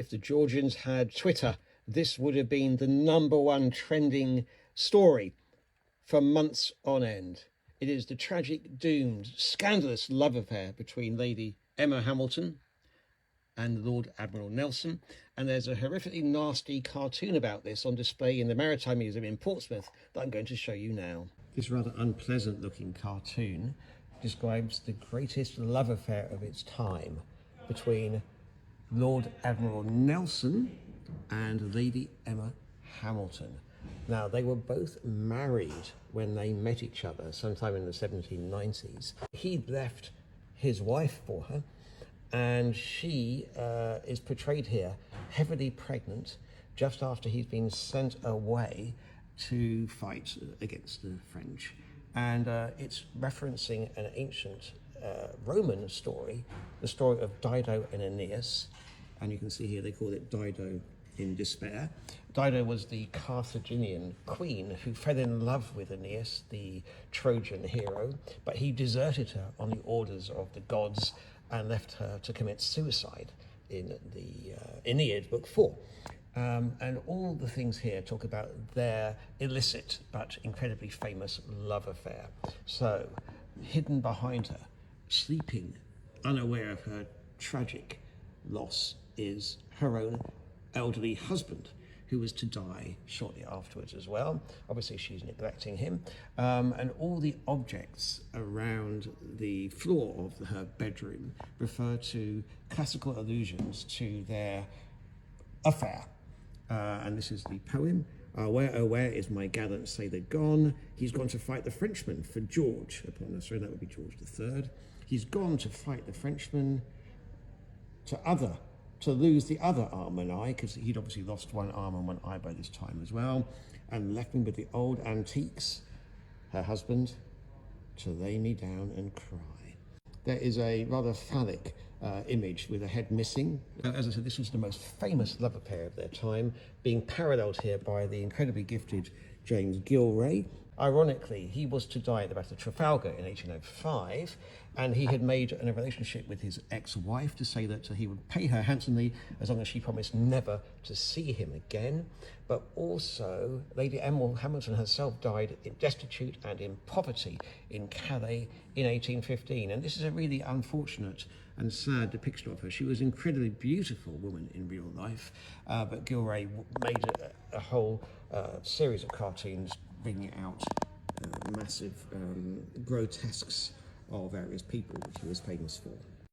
If the Georgians had Twitter, this would have been the #1 trending story for months on end. It is the tragic, doomed, scandalous love affair between Lady Emma Hamilton and Lord Admiral Nelson. And there's a horrifically nasty cartoon about this on display in the Maritime Museum in Portsmouth that I'm going to show you now. This rather unpleasant looking cartoon describes the greatest love affair of its time between Lord Admiral Nelson and Lady Emma Hamilton. Now, they were both married when they met each other sometime in the 1790s. He'd left his wife for her, and she is portrayed here heavily pregnant just after he's been sent away to fight against the French. And it's referencing an ancient Roman story, the story of Dido and Aeneas. And you can see here they call it Dido in Despair. Dido was the Carthaginian queen who fell in love with Aeneas, the Trojan hero, but he deserted her on the orders of the gods and left her to commit suicide in the Aeneid, Book 4. And all the things here talk about their illicit but incredibly famous love affair. So, hidden behind her, sleeping, unaware of her tragic loss, is her own elderly husband, who was to die shortly afterwards as well. Obviously, she's neglecting him. And all the objects around the floor of her bedroom refer to classical allusions to their affair. And this is the poem. Where, oh, where is my gallant sailor gone? He's gone to fight the Frenchman for George upon us. So that would be George III. He's gone to fight the Frenchman to lose the other arm and eye, because he'd obviously lost one arm and one eye by this time as well, and left me with the old antiques, her husband, to lay me down and cry. There is a rather phallic image with a head missing. As I said, this was the most famous love affair of their time, being paralleled here by the incredibly gifted James Gilray. Ironically, he was to die at the Battle of Trafalgar in 1805, and he had made a relationship with his ex-wife to say that he would pay her handsomely as long as she promised never to see him again. But also, Lady Emma Hamilton herself died destitute and in poverty in Calais in 1815. And this is a really unfortunate and sad depiction of her. She was an incredibly beautiful woman in real life, but Gilray made a whole series of cartoons bringing out massive grotesques of various people, which he was famous for.